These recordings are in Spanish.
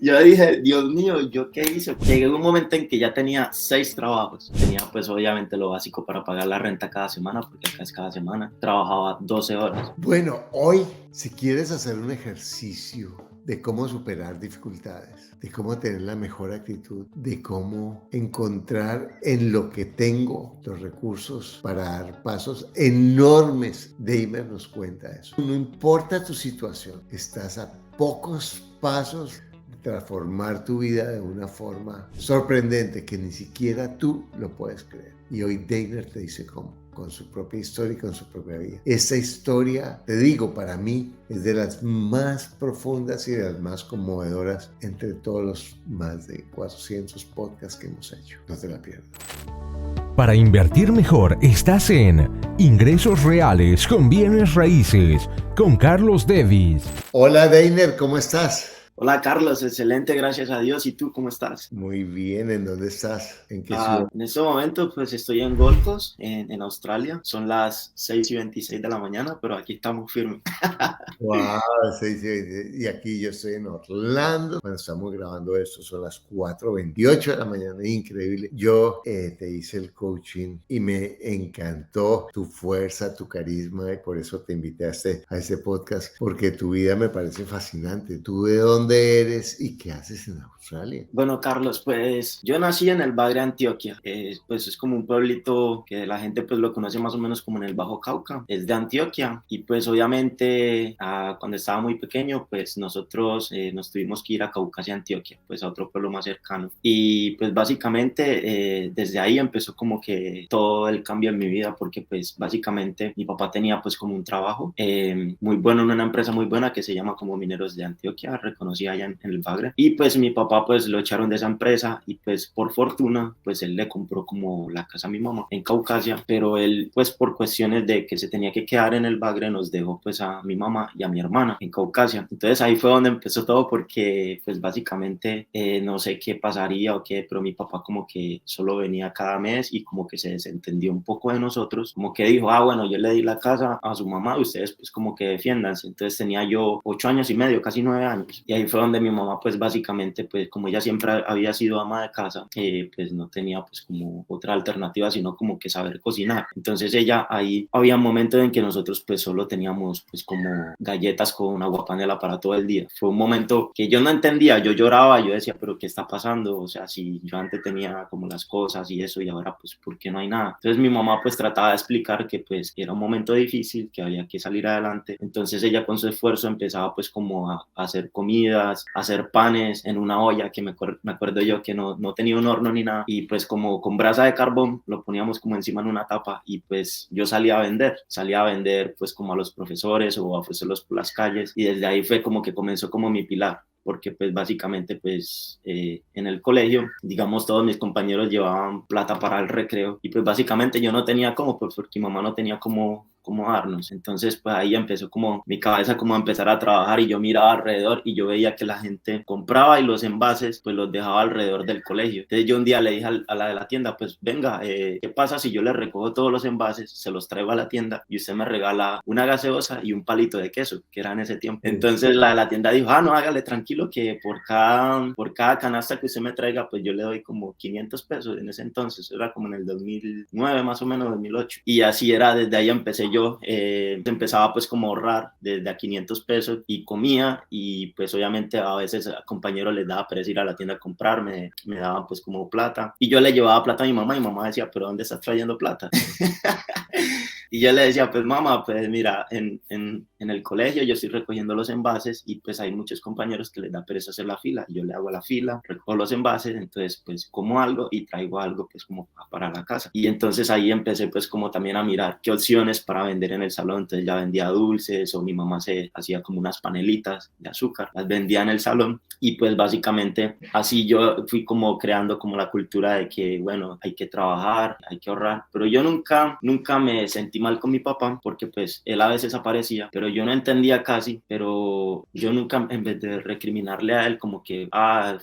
Yo dije, Dios mío, ¿yo qué hice? Llegué a un momento en que ya tenía 6 trabajos. Tenía pues obviamente lo básico para pagar la renta cada semana, porque acá es cada semana. Trabajaba 12 horas. Bueno, hoy, si quieres hacer un ejercicio de cómo superar dificultades, de cómo tener la mejor actitud, de cómo encontrar en lo que tengo los recursos para dar pasos enormes, Deimer nos cuenta eso. No importa tu situación, estás a pocos pasos de transformar tu vida de una forma sorprendente que ni siquiera tú lo puedes creer. Y hoy Deimer te dice cómo, con su propia historia y con su propia vida. Esta historia, te digo, para mí es de las más profundas y de las más conmovedoras entre todos los más de 400 podcasts que hemos hecho. No te la pierdas. Para invertir mejor, estás en Ingresos Reales con Bienes Raíces con Carlos Devis. Hola Deiner, ¿cómo estás? Hola Carlos, excelente, gracias a Dios. ¿Y tú cómo estás? Muy bien, ¿en dónde estás? ¿En qué ciudad? En este momento pues estoy en Gold Coast, en Australia. Son las 6:26 de la mañana, pero aquí estamos firmes. Wow, sí, y aquí yo estoy en Orlando. Bueno, estamos grabando esto, son las 4:28 de la mañana, increíble. Yo te hice el coaching y me encantó tu fuerza, tu carisma, y por eso te invité a este podcast, porque tu vida me parece fascinante. ¿Tú de dónde eres y qué haces en Australia? Bueno, Carlos, pues yo nací en el Bagre, Antioquia. Pues es como un pueblito que la gente pues lo conoce más o menos como en el Bajo Cauca. Es de Antioquia y pues obviamente cuando estaba muy pequeño pues nosotros nos tuvimos que ir a Caucasia, Antioquia, pues a otro pueblo más cercano. Y pues básicamente desde ahí empezó como que todo el cambio en mi vida, porque pues básicamente mi papá tenía pues como un trabajo muy bueno en una empresa muy buena que se llama como Mineros de Antioquia, reconocida allá en el Bagre. Y pues mi papá pues lo echaron de esa empresa y pues por fortuna pues él le compró como la casa a mi mamá en Caucasia, pero él pues por cuestiones de que se tenía que quedar en el Bagre nos dejó pues a mi mamá y a mi hermana en Caucasia. Entonces ahí fue donde empezó todo, porque pues básicamente no sé qué pasaría o qué, pero mi papá como que solo venía cada mes y como que se desentendió un poco de nosotros, como que dijo, bueno, yo le di la casa a su mamá, ustedes pues como que defiéndanse. Entonces tenía yo 8 años y medio, casi 9 años, y ahí fue donde mi mamá pues básicamente pues como ella siempre había sido ama de casa, pues no tenía pues como otra alternativa sino como que saber cocinar. Entonces ella ahí había momentos en que nosotros pues solo teníamos pues como galletas con aguapanela para todo el día. Fue un momento que yo no entendía, yo lloraba, yo decía, pero ¿qué está pasando? O sea, si yo antes tenía como las cosas y eso y ahora pues ¿por qué no hay nada? Entonces mi mamá pues trataba de explicar que pues era un momento difícil, que había que salir adelante. Entonces ella con su esfuerzo empezaba pues como a hacer comidas, a hacer panes en una olla que me acuerdo yo que no tenía un horno ni nada, y pues como con brasa de carbón lo poníamos como encima en una tapa y pues yo salía a vender pues como a los profesores o a ofrecerlos por las calles, y desde ahí fue como que comenzó como mi pilar, porque pues básicamente pues en el colegio, digamos, todos mis compañeros llevaban plata para el recreo y pues básicamente yo no tenía como, pues porque mi mamá no tenía como darnos. Entonces pues ahí empezó como mi cabeza como a empezar a trabajar, y yo miraba alrededor y yo veía que la gente compraba y los envases pues los dejaba alrededor del colegio. Entonces yo un día le dije a la de la tienda, pues venga, ¿qué pasa si yo le recojo todos los envases, se los traigo a la tienda y usted me regala una gaseosa y un palito de queso, que era en ese tiempo? Entonces la de la tienda dijo, no, hágale tranquilo, que por cada canasta que usted me traiga pues yo le doy como 500 pesos. En ese entonces era como en el 2009 más o menos, 2008, y así era. Desde ahí empecé yo, empezaba pues como a ahorrar desde a 500 pesos y comía, y pues obviamente a veces a compañeros les daba pereza ir a la tienda a comprarme, me daban pues como plata y yo le llevaba plata a mi mamá, y mi mamá decía, pero ¿dónde estás trayendo plata? Y yo le decía, pues mamá, pues mira, en el colegio yo estoy recogiendo los envases y pues hay muchos compañeros que les da pereza hacer la fila. Yo le hago la fila, recojo los envases, entonces pues como algo y traigo algo pues como para la casa. Y entonces ahí empecé pues como también a mirar qué opciones para vender en el salón. Entonces ya vendía dulces, o mi mamá se hacía como unas panelitas de azúcar, las vendía en el salón, y pues básicamente así yo fui como creando como la cultura de que bueno, hay que trabajar, hay que ahorrar, pero yo nunca me sentí sentí mal con mi papá porque pues él a veces aparecía, pero yo no entendía casi, pero yo nunca, en vez de recriminarle a él como que,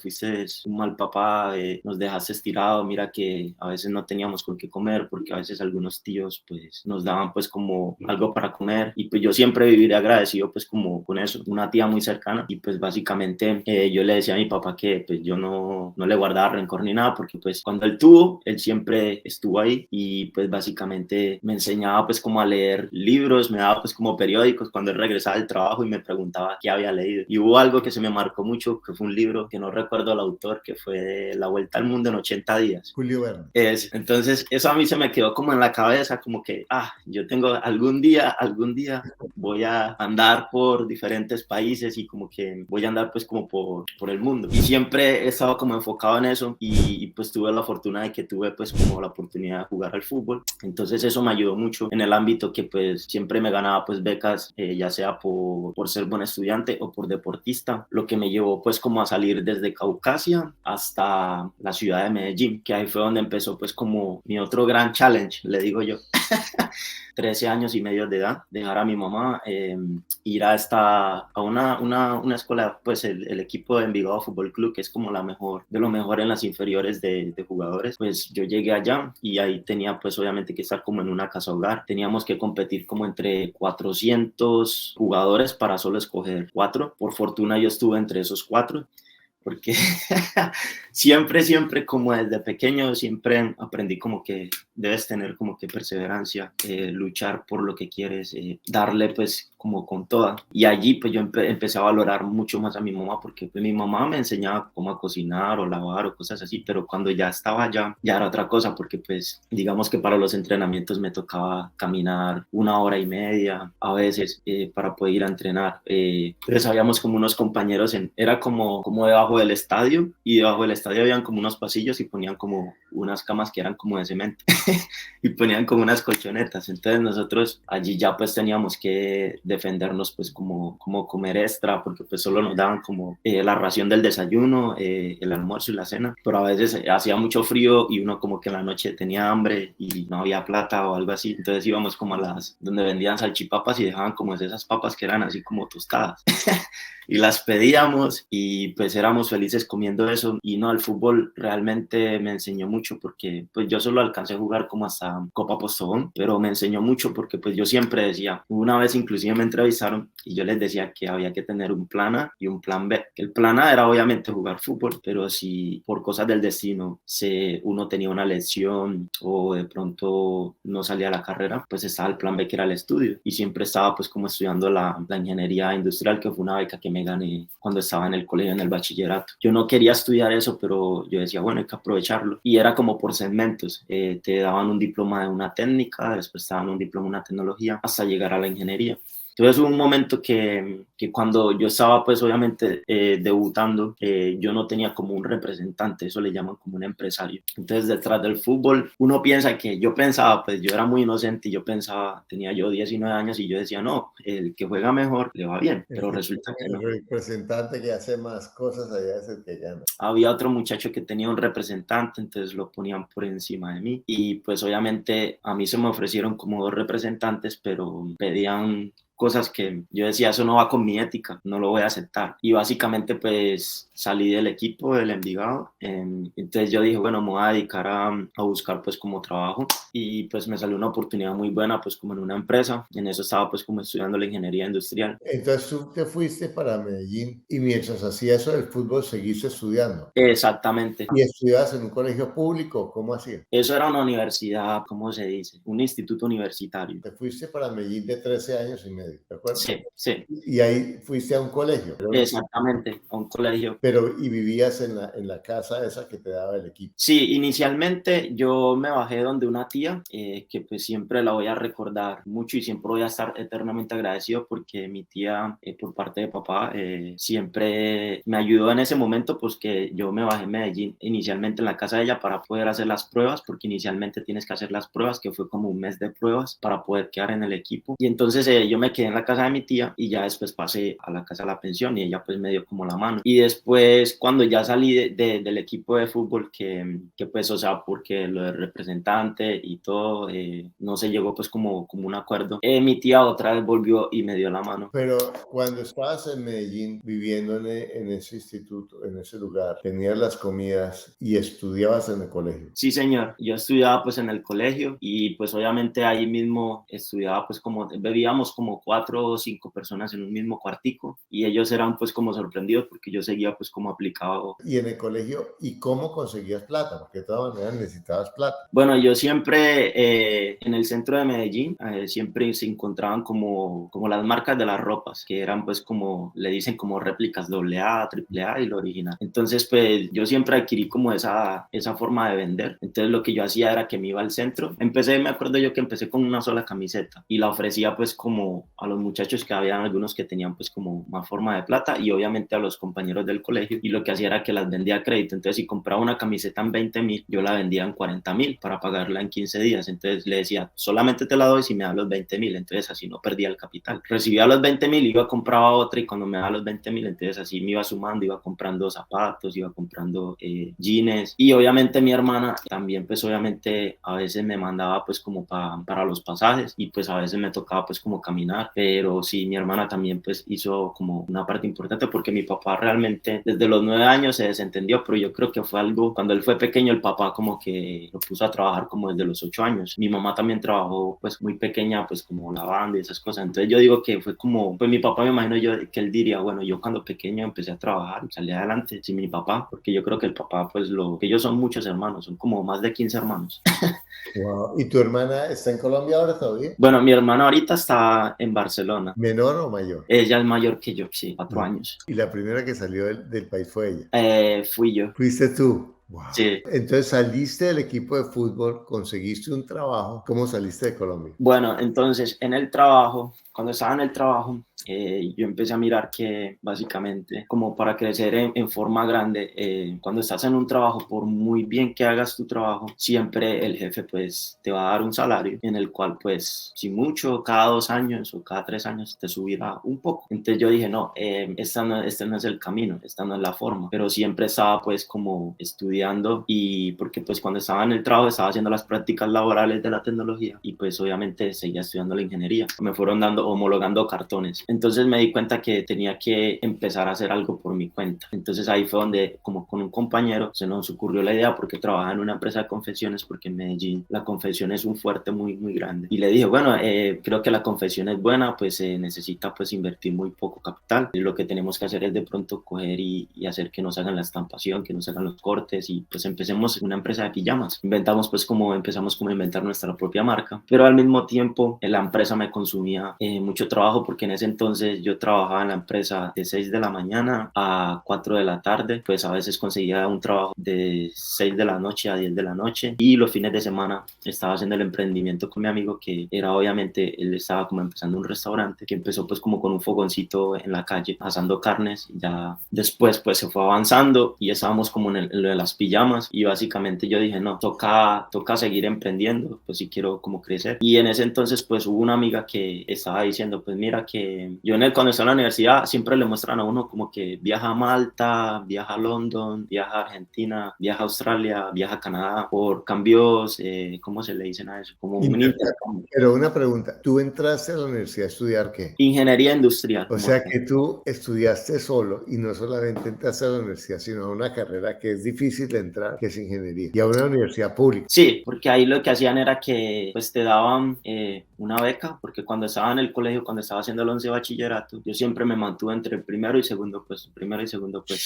fuiste un mal papá, nos dejaste estirado, mira que a veces no teníamos con qué comer porque a veces algunos tíos pues nos daban pues como algo para comer y pues yo siempre viviré agradecido pues como con eso, una tía muy cercana y pues básicamente yo le decía a mi papá que pues yo no le guardaba rencor ni nada porque pues cuando él tuvo, él siempre estuvo ahí y pues básicamente me enseñaba pues como a leer libros, me daba pues como periódicos cuando él regresaba del trabajo y me preguntaba qué había leído. Y hubo algo que se me marcó mucho, que fue un libro que no recuerdo el autor, que fue La Vuelta al Mundo en 80 días. Julio Verne. Entonces eso a mí se me quedó como en la cabeza, como que, yo tengo algún día voy a andar por diferentes países y como que voy a andar pues como por el mundo. Y siempre he estado como enfocado en eso y pues tuve la fortuna de que tuve pues como la oportunidad de jugar al fútbol. Entonces eso me ayudó mucho en el ámbito que pues siempre me ganaba pues becas, ya sea por ser buen estudiante o por deportista, lo que me llevó pues como a salir desde Caucasia hasta la ciudad de Medellín, que ahí fue donde empezó pues como mi otro gran challenge, le digo yo. 13 años y medio de edad, dejar a mi mamá, ir a una escuela, pues el equipo de Envigado Fútbol Club, que es como de lo mejor en las inferiores de jugadores, pues yo llegué allá y ahí tenía pues obviamente que estar como en una casa hogar, teníamos que competir como entre 400 jugadores para solo escoger 4, por fortuna yo estuve entre esos 4, porque siempre como desde pequeño siempre aprendí como que debes tener como que perseverancia, luchar por lo que quieres, darle pues como con toda. Y allí pues yo empecé a valorar mucho más a mi mamá porque pues mi mamá me enseñaba cómo a cocinar o lavar o cosas así, pero cuando ya estaba allá ya era otra cosa porque pues digamos que para los entrenamientos me tocaba caminar 1 hora y media a veces para poder ir a entrenar. Entonces habíamos como unos compañeros, era como debajo del estadio y debajo del estadio habían como unos pasillos y ponían como unas camas que eran como de cemento y ponían como unas colchonetas. Entonces nosotros allí ya pues teníamos que defendernos pues como comer extra porque pues solo nos daban como la ración del desayuno, el almuerzo y la cena, pero a veces hacía mucho frío y uno como que en la noche tenía hambre y no había plata o algo así, entonces íbamos como a las donde vendían salchipapas y dejaban como esas papas que eran así como tostadas y las pedíamos y pues éramos felices comiendo eso. Y no, el fútbol realmente me enseñó mucho porque pues yo solo alcancé a jugar como hasta Copa Postobón, pero me enseñó mucho porque pues yo siempre decía, una vez inclusive me entrevistaron y yo les decía que había que tener un plan A y un plan B. El plan A era obviamente jugar fútbol, pero si por cosas del destino uno tenía una lesión o de pronto no salía a la carrera, pues estaba el plan B, que era el estudio, y siempre estaba pues como estudiando la ingeniería industrial, que fue una beca que me gané cuando estaba en el colegio, en el bachillerato. Yo no quería estudiar eso, pero yo decía, bueno, hay que aprovecharlo. Y era como por segmentos. Te daban un diploma de una técnica, después te daban un diploma de una tecnología, hasta llegar a la ingeniería. Entonces hubo un momento que cuando yo estaba pues obviamente debutando, yo no tenía como un representante, eso le llaman como un empresario. Entonces detrás del fútbol uno piensa que yo pensaba, pues yo era muy inocente y yo pensaba, tenía yo 19 años y yo decía, no, el que juega mejor le va bien, pero resulta que no. El representante que hace más cosas allá es el que gana. Había otro muchacho que tenía un representante, entonces lo ponían por encima de mí y pues obviamente a mí se me ofrecieron como 2 representantes, pero pedían cosas que yo decía, eso no va con mi ética, no lo voy a aceptar. Y básicamente pues salí del equipo del Envigado, entonces yo dije, bueno, me voy a dedicar a buscar pues como trabajo y pues me salió una oportunidad muy buena pues como en una empresa, en eso estaba pues como estudiando la ingeniería industrial. Entonces tú te fuiste para Medellín y mientras hacías eso del fútbol seguiste estudiando. Exactamente. ¿Y estudiabas en un colegio público? ¿Cómo hacías? Eso era una universidad, ¿cómo se dice? Un instituto universitario. Te fuiste para Medellín de 13 años y medio, ¿de acuerdo? Sí, sí. Y ahí fuiste a un colegio. Exactamente, a un colegio. Pero, ¿y vivías en la casa esa que te daba el equipo? Sí, inicialmente yo me bajé donde una tía, que pues siempre la voy a recordar mucho y siempre voy a estar eternamente agradecido porque mi tía, por parte de papá, siempre me ayudó en ese momento, pues que yo me bajé en Medellín inicialmente en la casa de ella para poder hacer las pruebas, porque inicialmente tienes que hacer las pruebas, que fue como un mes de pruebas para poder quedar en el equipo. Y entonces yo me quedé en la casa de mi tía y ya después pasé a la casa de la pensión y ella pues me dio como la mano. Y después cuando ya salí del equipo de fútbol que pues, o sea, porque lo del representante y todo, no se llegó pues como un acuerdo, mi tía otra vez volvió y me dio la mano. Pero cuando estabas en Medellín viviendo en ese instituto, en ese lugar, tenías las comidas y estudiabas en el colegio. Sí, señor. Yo estudiaba pues en el colegio y pues obviamente ahí mismo estudiaba pues como, bebíamos como 4 o 5 personas en un mismo cuartico y ellos eran pues como sorprendidos porque yo seguía pues como aplicado. Y en el colegio, ¿y cómo conseguías plata? Porque de todas maneras necesitabas plata. Bueno, yo siempre en el centro de Medellín siempre se encontraban como las marcas de las ropas, que eran pues como, le dicen como réplicas AA, AAA y lo original. Entonces pues yo siempre adquirí como esa forma de vender. Entonces lo que yo hacía era que me iba al centro. Me acuerdo yo que empecé con una sola camiseta y la ofrecía pues como a los muchachos que habían algunos que tenían pues como más forma de plata y obviamente a los compañeros del colegio, y lo que hacía era que las vendía a crédito. Entonces si compraba una camiseta en 20.000, yo la vendía en 40.000 para pagarla en 15 días. Entonces le decía, solamente te la doy si me das los 20.000. Entonces así no perdía el capital. Recibía los 20.000, iba a comprar otra y cuando me daba los 20.000, entonces así me iba sumando, iba comprando zapatos, iba comprando jeans. Y obviamente mi hermana también pues obviamente a veces me mandaba pues como para los pasajes y pues a veces me tocaba pues como caminar, pero sí, mi hermana también pues hizo como una parte importante porque mi papá realmente desde los 9 años se desentendió, pero yo creo que fue algo, cuando él fue pequeño el papá como que lo puso a trabajar como desde los 8 años. Mi mamá también trabajó pues muy pequeña pues como lavando y esas cosas. Entonces yo digo que fue como, pues mi papá, me imagino yo que él diría, bueno, yo cuando pequeño empecé a trabajar y salí adelante sin mi papá, porque yo creo que el papá pues que ellos son muchos hermanos, son como más de 15 hermanos. Wow. ¿Y tu hermana está en Colombia ahora todavía? Bueno, mi hermana ahorita está en Barcelona. ¿Menor o mayor? Ella es mayor que yo, sí, 4 años. Y la primera que salió del país fue ella. Fui yo. ¿Fuiste tú? Wow. Sí. Entonces saliste del equipo de fútbol, conseguiste un trabajo. ¿Cómo saliste de Colombia? Bueno, entonces en el trabajo, cuando estaba en el trabajo, yo empecé a mirar que básicamente como para crecer en forma grande, cuando estás en un trabajo, por muy bien que hagas tu trabajo, siempre el jefe pues te va a dar un salario en el cual pues si mucho, cada 2 años o cada 3 años te subirá un poco. Entonces yo dije, no, este no es el camino, esta no es la forma, pero siempre estaba pues como estudiando, y porque pues cuando estaba en el trabajo estaba haciendo las prácticas laborales de la tecnología y pues obviamente seguía estudiando la ingeniería. Me fueron homologando cartones. Entonces me di cuenta que tenía que empezar a hacer algo por mi cuenta. Entonces ahí fue donde, como con un compañero, se nos ocurrió la idea, porque trabajaba en una empresa de confecciones, porque en Medellín la confección es un fuerte muy, muy grande. Y le dije, bueno, creo que la confección es buena, pues necesita pues invertir muy poco capital. Y lo que tenemos que hacer es de pronto coger y hacer que nos hagan la estampación, que nos hagan los cortes, y pues empecemos una empresa de pijamas. Empezamos como a inventar nuestra propia marca, pero al mismo tiempo la empresa me consumía mucho trabajo, porque en ese entonces yo trabajaba en la empresa de 6 de la mañana a 4 de la tarde, pues a veces conseguía un trabajo de 6 de la noche a 10 de la noche, y los fines de semana estaba haciendo el emprendimiento con mi amigo, que era obviamente, él estaba como empezando un restaurante, que empezó pues como con un fogoncito en la calle, asando carnes, y ya después pues se fue avanzando y estábamos como en lo de las pijamas, y básicamente yo dije, no, toca seguir emprendiendo, pues si quiero como crecer. Y en ese entonces pues hubo una amiga que estaba diciendo, pues mira que yo cuando estaba en la universidad siempre le muestran a uno como que viaja a Malta, viaja a London, viaja a Argentina, viaja a Australia, viaja a Canadá por cambios, ¿cómo se le dicen a eso? Como un intercambio. Pero una pregunta, ¿tú entraste a la universidad a estudiar qué? Ingeniería industrial. O sea que tú estudiaste solo, y no solamente entraste a la universidad, sino a una carrera que es difícil de entrar, que es ingeniería, y a una universidad pública. Sí, porque ahí lo que hacían era que pues te daban una beca, porque cuando estaba en el colegio, cuando estaba haciendo el 11 de bachillerato, yo siempre me mantuve entre el primero y segundo puesto.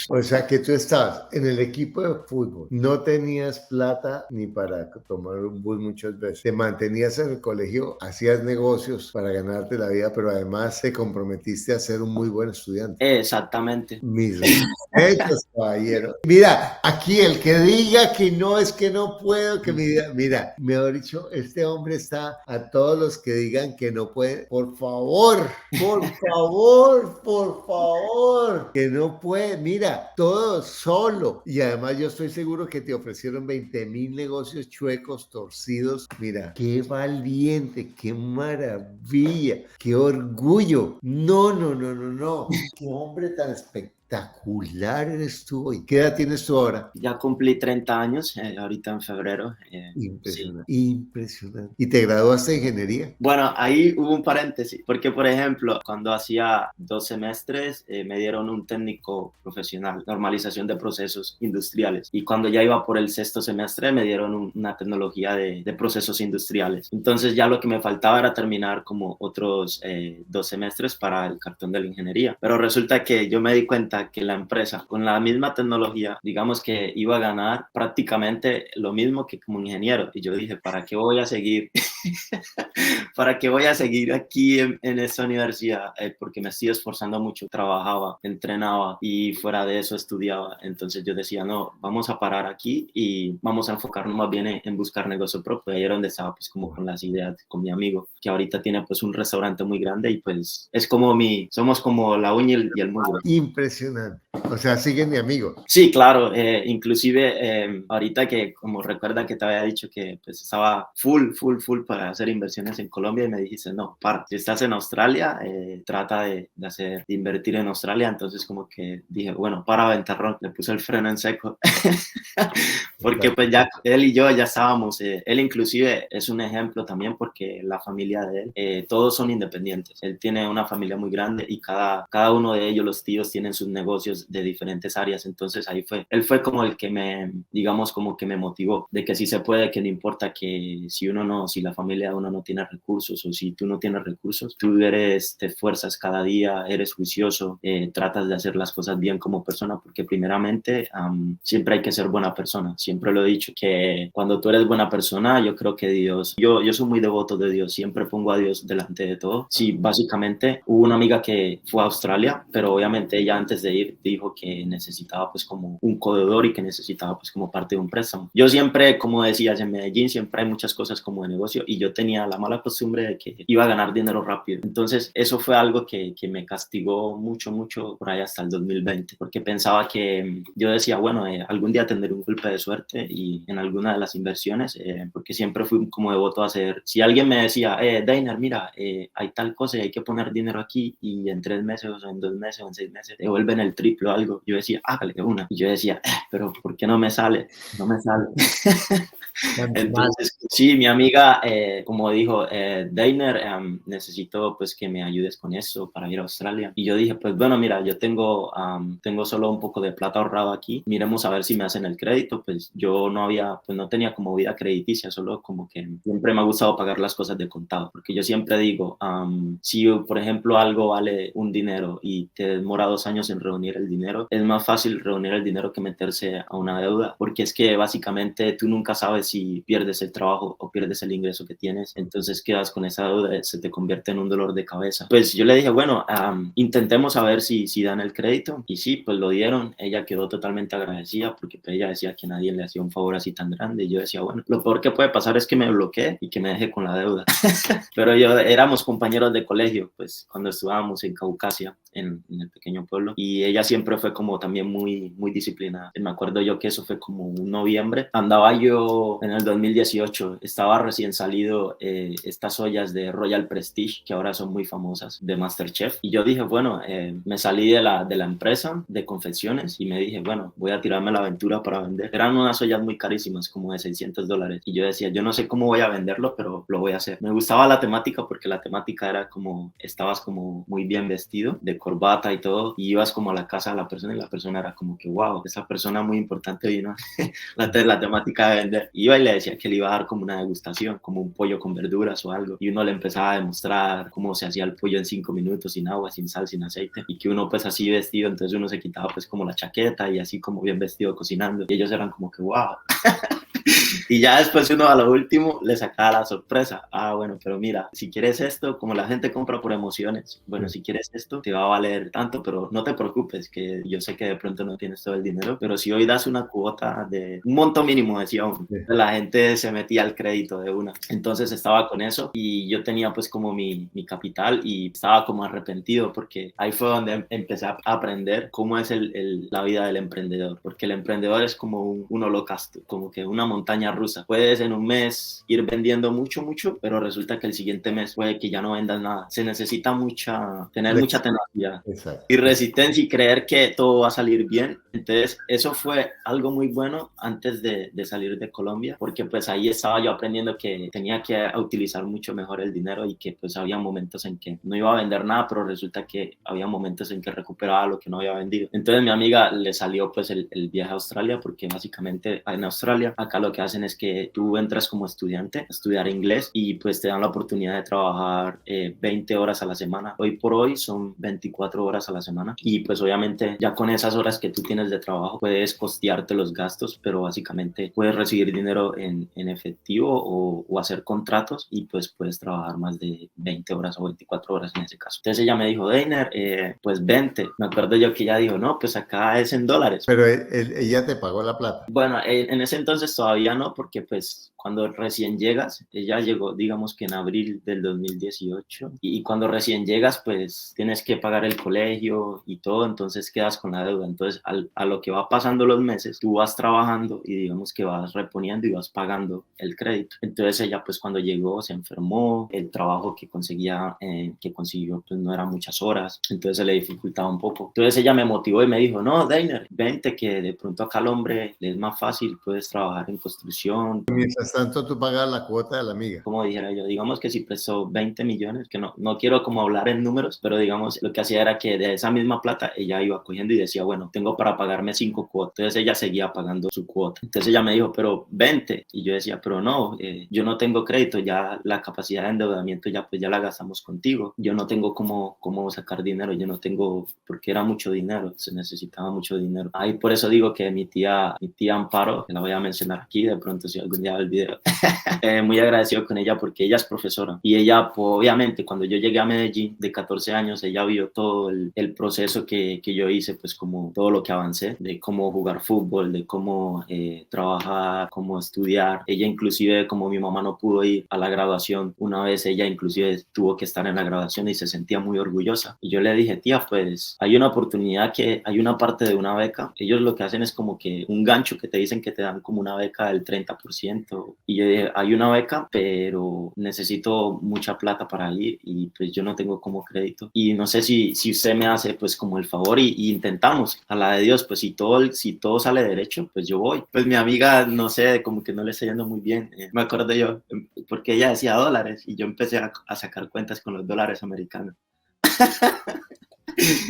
O sea que tú estabas en el equipo de fútbol, no tenías plata ni para tomar un bus muchas veces, te mantenías en el colegio, hacías negocios para ganarte la vida, pero además te comprometiste a ser un muy buen estudiante. Exactamente. Mis respetos, caballero. Mira, aquí el que diga que no es que no puedo, que mira, mejor dicho, este hombre está a todos los que digan que no pueden, por favor, por favor, que no puede, mira, todo solo. Y además yo estoy seguro que te ofrecieron 20.000 negocios chuecos, torcidos. Mira, qué valiente, qué maravilla, qué orgullo. No, no, no, no, no. Qué hombre tan espectacular eres tú hoy. ¿Qué edad tienes tú ahora? Ya cumplí 30 años, ahorita en febrero. Sí. Impresionante, impresionante. ¿Y te graduaste de ingeniería? Bueno, ahí hubo un paréntesis, porque por ejemplo, cuando hacía 2 semestres, me dieron un técnico profesional, normalización de procesos industriales, y cuando ya iba por el sexto semestre, me dieron una tecnología de procesos industriales. Entonces ya lo que me faltaba era terminar como otros 2 semestres para el cartón de la ingeniería. Pero resulta que yo me di cuenta que la empresa con la misma tecnología, digamos que iba a ganar prácticamente lo mismo que como ingeniero. Y yo dije, ¿para qué voy a seguir? ¿Para qué voy a seguir aquí en esta universidad? Porque me estoy esforzando mucho, trabajaba, entrenaba y fuera de eso estudiaba. Entonces yo decía, no, vamos a parar aquí y vamos a enfocarnos más bien en buscar negocio propio. Ahí era donde estaba pues como con las ideas con mi amigo, que ahorita tiene pues un restaurante muy grande y pues es como somos como la uña y el mugre. Impresionante. O sea, siguen de amigos. Sí, claro, inclusive ahorita que como recuerda que te había dicho que pues estaba full para hacer inversiones en Colombia y me dijiste, no, para, si estás en Australia, trata de invertir en Australia, entonces como que dije, bueno, para ventarrón, le puse el freno en seco, porque pues ya él y yo ya estábamos, él inclusive es un ejemplo también porque la familia de él, todos son independientes, él tiene una familia muy grande y cada uno de ellos, los tíos, tienen sus negocios de diferentes áreas, entonces ahí él fue como el que digamos, como que me motivó, de que sí se puede, que no importa que si la familia de uno no tiene recursos o si tú no tienes recursos, tú te esfuerzas cada día, eres juicioso, tratas de hacer las cosas bien como persona, porque primeramente siempre hay que ser buena persona, siempre lo he dicho, que cuando tú eres buena persona, yo creo que Dios, yo soy muy devoto de Dios, siempre pongo a Dios delante de todo. Sí, básicamente hubo una amiga que fue a Australia, pero obviamente ella antes de ir dijo que necesitaba pues como un codedor y que necesitaba pues como parte de un préstamo. Yo siempre, como decías, en Medellín siempre hay muchas cosas como de negocio y yo tenía la mala costumbre de que iba a ganar dinero rápido. Entonces eso fue algo que me castigó mucho por ahí hasta el 2020, porque pensaba que yo decía, bueno, algún día tendré un golpe de suerte y en alguna de las inversiones, porque siempre fui como devoto a hacer, si alguien me decía, Dainer, mira, hay tal cosa y hay que poner dinero aquí y en 3 meses o en 2 meses o en 6 meses devuelven el triple o algo, yo decía, hágale de una. Y yo decía, pero ¿por qué no me sale? No me sale. Entonces, sí, mi amiga, como dijo, Dainer, necesito pues que me ayudes con eso para ir a Australia. Y yo dije, pues bueno, mira, yo tengo solo un poco de plata ahorrado aquí, miremos a ver si me hacen el crédito. Pues yo no tenía como vida crediticia, solo como que siempre me ha gustado pagar las cosas de contado, porque yo siempre digo, si por ejemplo algo vale un dinero y te demora 2 años en reunir el dinero, es más fácil reunir el dinero que meterse a una deuda, porque es que básicamente tú nunca sabes si pierdes el trabajo o pierdes el ingreso que tienes, entonces quedas con esa deuda, se te convierte en un dolor de cabeza. Pues yo le dije, bueno, intentemos a ver si dan el crédito, y sí, pues lo dieron. Ella quedó totalmente agradecida porque pues, ella decía que nadie le hacía un favor así tan grande, y yo decía, bueno, lo peor que puede pasar es que me bloquee y que me deje con la deuda. Pero éramos compañeros de colegio, pues cuando estudiábamos en Caucasia, en el pequeño pueblo, y ella siempre fue como también muy disciplinada. Me acuerdo yo que eso fue como un noviembre, andaba yo en el 2018, estaba recién salido estas ollas de Royal Prestige, que ahora son muy famosas, de MasterChef, y yo dije, bueno, me salí de la empresa de confecciones y me dije, bueno, voy a tirarme la aventura para vender. Eran unas ollas muy carísimas, como de $600, y yo decía, yo no sé cómo voy a venderlo, pero lo voy a hacer. Me gustaba la temática porque la temática era como, estabas como muy bien vestido, de corbata y todo, y ibas como a la casa de la persona y la persona era como que, wow, esa persona muy importante vino. la temática de vender. Iba y le decía que le iba a dar como una degustación, como un pollo con verduras o algo, y uno le empezaba a demostrar cómo se hacía el pollo en 5 minutos, sin agua, sin sal, sin aceite, y que uno pues así vestido, entonces uno se quitaba pues como la chaqueta y así como bien vestido cocinando, y ellos eran como que wow. Y ya después uno a lo último le sacaba la sorpresa. Ah, bueno, pero mira, si quieres esto, como la gente compra por emociones, bueno, si quieres esto, te va a valer tanto, pero no te preocupes, que yo sé que de pronto no tienes todo el dinero, pero si hoy das una cuota de un monto mínimo, decía uno, la gente se metía al crédito de una. Entonces estaba con eso y yo tenía pues como mi capital y estaba como arrepentido porque ahí fue donde empecé a aprender cómo es la vida del emprendedor, porque el emprendedor es como un holocausto, como que una montaña rusa. Puedes en un mes ir vendiendo mucho, pero resulta que el siguiente mes puede que ya no vendas nada. Se necesita tener mucha tenacidad y resistencia y creer que todo va a salir bien. Entonces, eso fue algo muy bueno antes de salir de Colombia, porque pues ahí estaba yo aprendiendo que tenía que utilizar mucho mejor el dinero y que pues había momentos en que no iba a vender nada, pero resulta que había momentos en que recuperaba lo que no había vendido. Entonces, mi amiga le salió pues el viaje a Australia, porque básicamente en Australia, acá lo que hacen es que tú entras como estudiante a estudiar inglés y pues te dan la oportunidad de trabajar 20 horas a la semana. Hoy por hoy son 24 horas a la semana y pues obviamente ya con esas horas que tú tienes de trabajo puedes costearte los gastos, pero básicamente puedes recibir dinero en efectivo o hacer contratos y pues puedes trabajar más de 20 horas o 24 horas en ese caso. Entonces ella me dijo, Deiner, pues vente. Me acuerdo yo que ella dijo, no, pues acá es en dólares. Pero ella te pagó la plata. Bueno, en ese entonces todavía no, porque pues cuando recién llegas, ella llegó digamos que en abril del 2018 y cuando recién llegas pues tienes que pagar el colegio y todo, entonces quedas con la deuda. Entonces a lo que va pasando los meses, tú vas trabajando y digamos que vas reponiendo y vas pagando el crédito. Entonces ella pues cuando llegó se enfermó, el trabajo que consiguió pues no eran muchas horas, entonces se le dificultaba un poco. Entonces ella me motivó y me dijo, no, Deiner, vente que de pronto acá al hombre le es más fácil, puedes trabajar en construcción. Mientras tanto, tú pagas la cuota de la amiga. Como dijera yo, digamos que si prestó 20 millones, que no quiero como hablar en números, pero digamos lo que hacía era que de esa misma plata ella iba cogiendo y decía, bueno, tengo para pagarme 5 cuotas. Entonces ella seguía pagando su cuota. Entonces ella me dijo, pero 20. Y yo decía, pero no, yo no tengo crédito, ya la capacidad de endeudamiento ya la gastamos contigo. Yo no tengo cómo sacar dinero, yo no tengo, porque era mucho dinero, se necesitaba mucho dinero. Ahí por eso digo que mi tía Amparo, que la voy a mencionar aquí, de pronto si algún día ve el video, muy agradecido con ella porque ella es profesora y ella, pues, obviamente, cuando yo llegué a Medellín de 14 años, ella vio todo el proceso que yo hice, pues como todo lo que avancé, de cómo jugar fútbol, de cómo trabajar, cómo estudiar. Ella inclusive, como mi mamá no pudo ir a la graduación, una vez ella inclusive tuvo que estar en la graduación y se sentía muy orgullosa. Y yo le dije, tía, pues hay una oportunidad, que hay una parte de una beca. Ellos lo que hacen es como que un gancho que te dicen que te dan como una beca del 30%. Y yo dije, hay una beca, pero necesito mucha plata para ir y pues yo no tengo como crédito. Y no sé si usted me hace pues como el favor y intentamos. A la de Dios, pues si todo sale derecho, pues yo voy. Pues mi amiga, no sé, como que no le está yendo muy bien. Me acuerdo yo, porque ella decía dólares y yo empecé a sacar cuentas con los dólares americanos.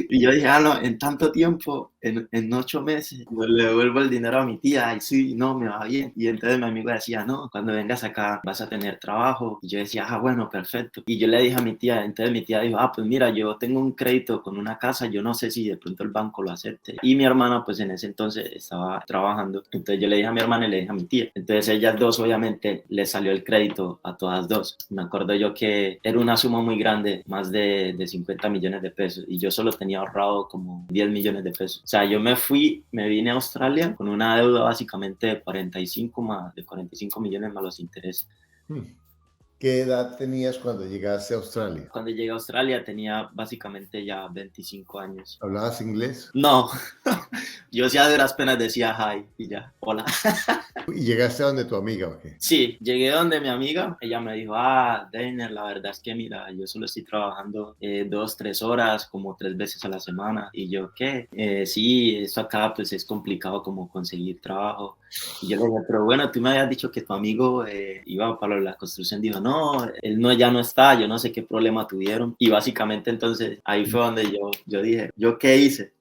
Y yo dije, no, en tanto tiempo, en 8 meses, pues le devuelvo el dinero a mi tía y sí, no, me va bien. Y entonces mi amigo decía, no, cuando vengas acá vas a tener trabajo. Y yo decía, bueno, perfecto. Y yo le dije a mi tía, entonces mi tía dijo, pues mira, yo tengo un crédito con una casa, yo no sé si de pronto el banco lo acepte. Y mi hermana, pues en ese entonces estaba trabajando. Entonces yo le dije a mi hermana y le dije a mi tía. Entonces ellas dos, obviamente, les salió el crédito a todas dos. Me acuerdo yo que era una suma muy grande, más de 50 millones de pesos. Y yo solo tenía ahorrado como 10 millones de pesos. O sea, yo me vine a Australia con una deuda básicamente de 45 millones más los intereses. ¿Qué edad tenías cuando llegaste a Australia? Cuando llegué a Australia tenía básicamente ya 25 años. ¿Hablabas inglés? No, yo sí a duras penas decía hi y ya, hola. ¿Y llegaste a donde tu amiga o qué? Sí, llegué donde mi amiga, ella me dijo, Deiner, la verdad es que mira, yo solo estoy trabajando 2-3 horas, como 3 veces a la semana. Y yo, ¿qué? Sí, eso acá pues es complicado como conseguir trabajo. Y yo le dije, pero bueno, tú me habías dicho que tu amigo iba para la construcción. Dijo, no, él ya no está, yo no sé qué problema tuvieron. Y básicamente entonces ahí fue donde yo dije, ¿yo qué hice?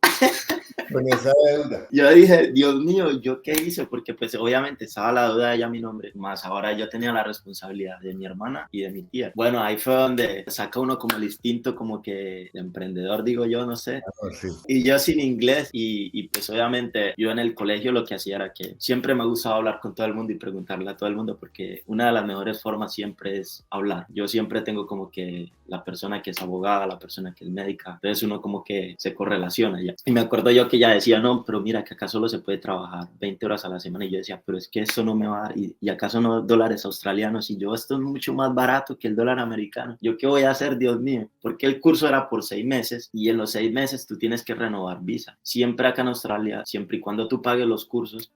Con esa deuda. Yo dije, Dios mío, ¿yo qué hice? Porque pues obviamente estaba la deuda de ella a mi nombre, más ahora yo tenía la responsabilidad de mi hermana y de mi tía. Bueno, ahí fue donde saca uno como el instinto como que de emprendedor, digo yo, no sé. Sí. Y yo sin inglés y pues obviamente yo en el colegio lo que hacía era que siempre me gustaba hablar con todo el mundo y preguntarle a todo el mundo porque una de las mejores formas siempre es hablar. Yo siempre tengo como que la persona que es abogada, la persona que es médica, entonces uno como que se correlaciona ya. Y me acuerdo yo que ella decía, no, pero mira que acá solo se puede trabajar 20 horas a la semana y yo decía, pero es que eso no me va a dar y acaso no dólares australianos y yo esto es mucho más barato que el dólar americano. ¿Yo qué voy a hacer, Dios mío? Porque el curso era por 6 meses y en los 6 meses tú tienes que renovar visa. Siempre acá en Australia, siempre y cuando tú pagues los cursos,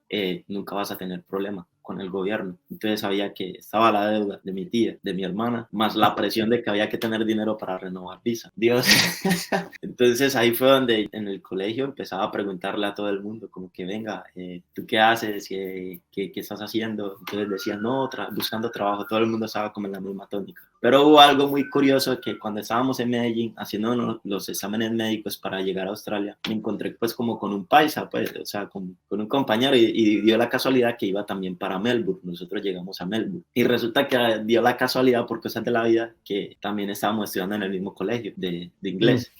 nunca vas a tener problema con el gobierno. Entonces sabía que estaba la deuda de mi tía, de mi hermana, más la presión de que había que tener dinero para renovar visa. Dios. Entonces ahí fue donde en el colegio empezaba a preguntarle a todo el mundo, como que venga, ¿tú qué haces? ¿Qué estás haciendo? Entonces decían, no, buscando trabajo. Todo el mundo estaba como en la misma tónica. Pero hubo algo muy curioso que cuando estábamos en Medellín haciendo los exámenes médicos para llegar a Australia, me encontré pues como con un paisa, pues, o sea, con un compañero y dio la casualidad que iba también para Melbourne. Nosotros llegamos a Melbourne y resulta que dio la casualidad por cosas de la vida que también estábamos estudiando en el mismo colegio de inglés.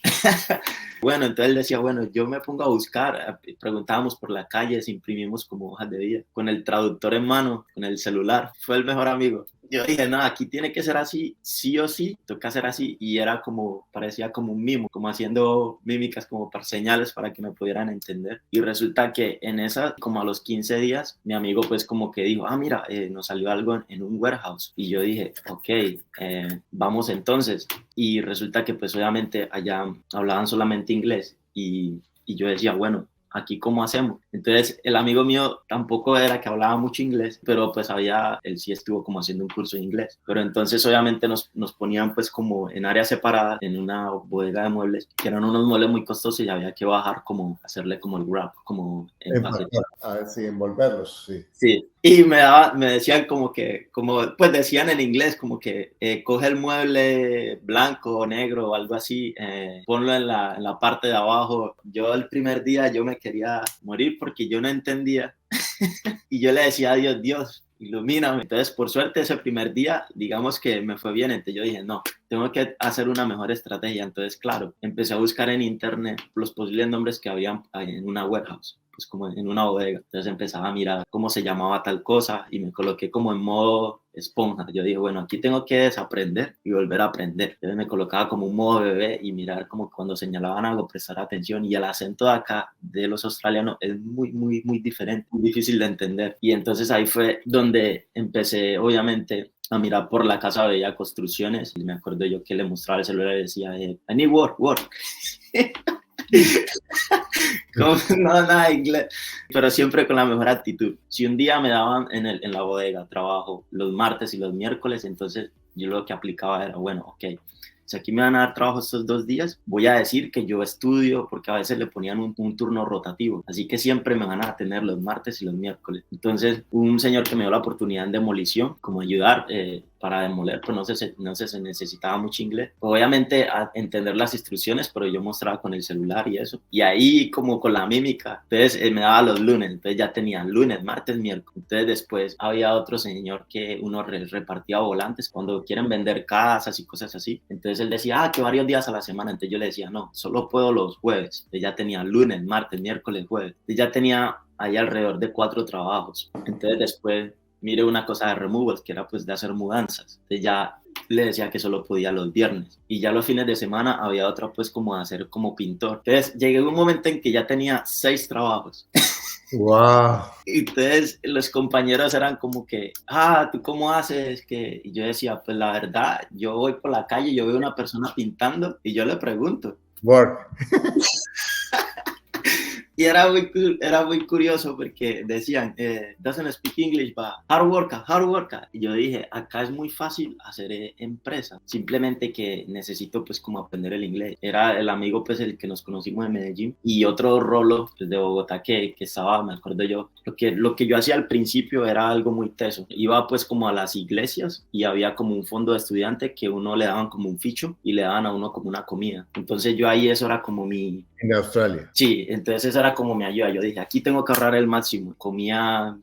Bueno, entonces él decía, bueno, yo me pongo a buscar, preguntábamos por la calle, imprimimos como hojas de vida, con el traductor en mano, con el celular, fue el mejor amigo. Yo dije, no, aquí tiene que ser así, sí o sí, toca hacer así, y era como, parecía como un mimo, como haciendo mímicas, como para señales para que me pudieran entender, y resulta que en esa, como a los 15 días, mi amigo pues como que dijo, mira, nos salió algo en un warehouse, y yo dije, ok, vamos entonces, y resulta que pues obviamente allá hablaban solamente inglés, y yo decía, bueno, ¿aquí cómo hacemos? Entonces el amigo mío tampoco era que hablaba mucho inglés, pero pues él sí estuvo como haciendo un curso de inglés. Pero entonces obviamente nos ponían pues como en áreas separadas, en una bodega de muebles, que eran unos muebles muy costosos y había que bajar como, hacerle como el wrap, como a ver si envolverlos, sí. Sí, y me decían como pues decían en inglés como que coge el mueble blanco o negro o algo así, ponlo en la parte de abajo. Yo el primer día yo me quería morir porque yo no entendía y yo le decía a Dios, Dios, ilumíname. Entonces, por suerte, ese primer día, digamos que me fue bien. Entonces yo dije, no, tengo que hacer una mejor estrategia. Entonces, claro, empecé a buscar en internet los posibles nombres que había en una warehouse, pues como en una bodega. Entonces empezaba a mirar cómo se llamaba tal cosa y me coloqué como en modo esponja. Yo dije, bueno, aquí tengo que desaprender y volver a aprender. Entonces me colocaba como un modo bebé y mirar como cuando señalaban algo, prestar atención. Y el acento de acá, de los australianos, es muy, muy, muy diferente, muy difícil de entender. Y entonces ahí fue donde empecé, obviamente, a mirar por la casa, veía construcciones y me acuerdo yo que le mostraba el celular y decía, I need work. No, nada de inglés, pero siempre con la mejor actitud. Si un día me daban en la bodega trabajo los martes y los miércoles, entonces yo lo que aplicaba era, bueno, ok, si aquí me van a dar trabajo estos 2 días, voy a decir que yo estudio, porque a veces le ponían un turno rotativo, así que siempre me van a tener los martes y los miércoles. Entonces, un señor que me dio la oportunidad en demolición, como ayudar, para demoler, pues no se necesitaba mucho inglés. Obviamente a entender las instrucciones, pero yo mostraba con el celular y eso. Y ahí como con la mímica, entonces me daba los lunes, entonces ya tenía lunes, martes, miércoles. Entonces después había otro señor que uno repartía volantes cuando quieren vender casas y cosas así. Entonces él decía, que varios días a la semana. Entonces yo le decía, no, solo puedo los jueves. Entonces ya tenía lunes, martes, miércoles, jueves. Entonces ya tenía ahí alrededor de 4 trabajos. Entonces después mire una cosa de removals, que era pues de hacer mudanzas. Entonces ya le decía que solo podía los viernes. Y ya los fines de semana había otra pues como de hacer como pintor. Entonces llegué a un momento en que ya tenía 6 trabajos. ¡Wow! Entonces los compañeros eran como que, ¿tú cómo haces? Y yo decía, pues la verdad, yo voy por la calle, yo veo una persona pintando y yo le pregunto. Work. Y era muy curioso porque decían, doesn't speak English, but hard worker. Y yo dije, acá es muy fácil hacer empresa, simplemente que necesito pues como aprender el inglés. Era el amigo pues el que nos conocimos en Medellín y otro rolo pues, de Bogotá que estaba, me acuerdo yo, lo que yo hacía al principio era algo muy teso. Iba pues como a las iglesias y había como un fondo de estudiante que uno le daban como un ficho y le daban a uno como una comida. Entonces yo ahí eso era como mi En Australia. Sí, entonces esa era como mi ayuda. Yo dije, aquí tengo que ahorrar el máximo. Comía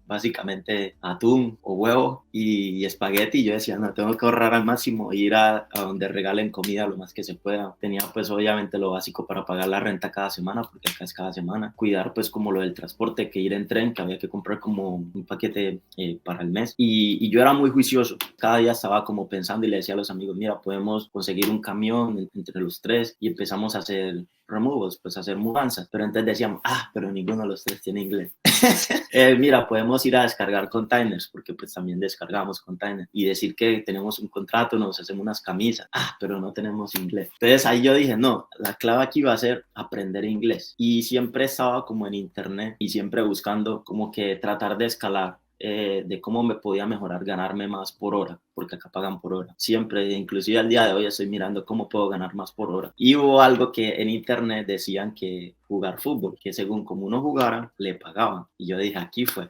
básicamente atún o huevo y espagueti. Yo decía, no, tengo que ahorrar al máximo, ir a donde regalen comida lo más que se pueda. Tenía pues obviamente lo básico para pagar la renta cada semana, porque acá es cada semana. Cuidar pues como lo del transporte, que ir en tren, que había que comprar como un paquete para el mes. Y yo era muy juicioso. Cada día estaba como pensando y le decía a los amigos, mira, podemos conseguir un camión entre los tres y empezamos a hacer removals, pues a hacer mudanzas. Pero entonces decíamos, pero ninguno de los tres tiene inglés. Mira, podemos ir a descargar containers, porque pues también descargamos containers, y decir que tenemos un contrato, nos hacemos unas camisas, pero no tenemos inglés. Entonces ahí yo dije, no, la clave aquí va a ser aprender inglés. Y siempre estaba como en internet y siempre buscando como que tratar de escalar. De cómo me podía mejorar, ganarme más por hora, porque acá pagan por hora. Siempre, inclusive al día de hoy, estoy mirando cómo puedo ganar más por hora. Y hubo algo que en internet decían que jugar fútbol, que según como uno jugara, le pagaban. Y yo dije, aquí fue.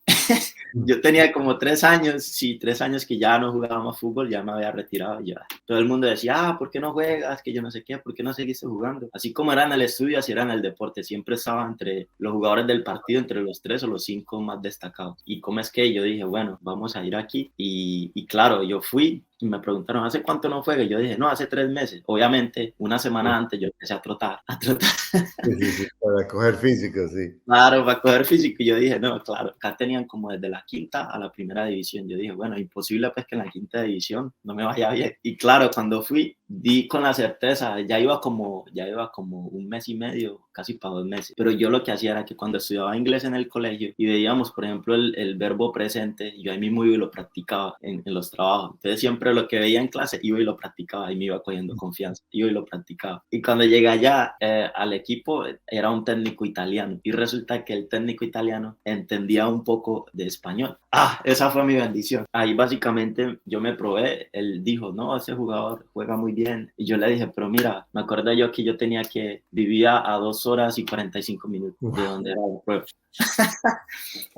Yo tenía como 3 años, sí, 3 años que ya no jugaba más fútbol, ya me había retirado. Ya. Todo el mundo decía, ¿por qué no juegas? Que yo no sé qué, ¿por qué no seguiste jugando? Así como era en el estudio, así era en el deporte. Siempre estaba entre los jugadores del partido, entre los 3 o los 5 más destacados. Y como es que yo dije, bueno, vamos a ir aquí. Y claro, yo fui. Y me preguntaron, ¿hace cuánto no juegas? Yo dije, no, hace 3 meses. Obviamente, una semana antes yo empecé a trotar. Sí, para coger físico, sí. Claro, para coger físico. Y yo dije, no, claro, acá tenían como desde la quinta a la primera división. Yo dije, bueno, imposible pues que en la quinta división no me vaya bien. Y claro, cuando fui, di con la certeza, ya iba como un mes y medio, casi para 2 meses. Pero yo lo que hacía era que cuando estudiaba inglés en el colegio y veíamos, por ejemplo, el verbo presente, yo ahí mismo iba y lo practicaba en los trabajos. Entonces siempre lo que veía en clase, iba y lo practicaba y me iba cogiendo confianza. Iba y lo practicaba. Y cuando llegué allá al equipo, era un técnico italiano. Y resulta que el técnico italiano entendía un poco de español. Esa fue mi bendición. Ahí básicamente yo me probé. Él dijo, no, ese jugador juega muy bien. Y yo le dije, pero mira, me acuerdo yo que yo vivía a 2 horas y 45 minutos de donde era la prueba.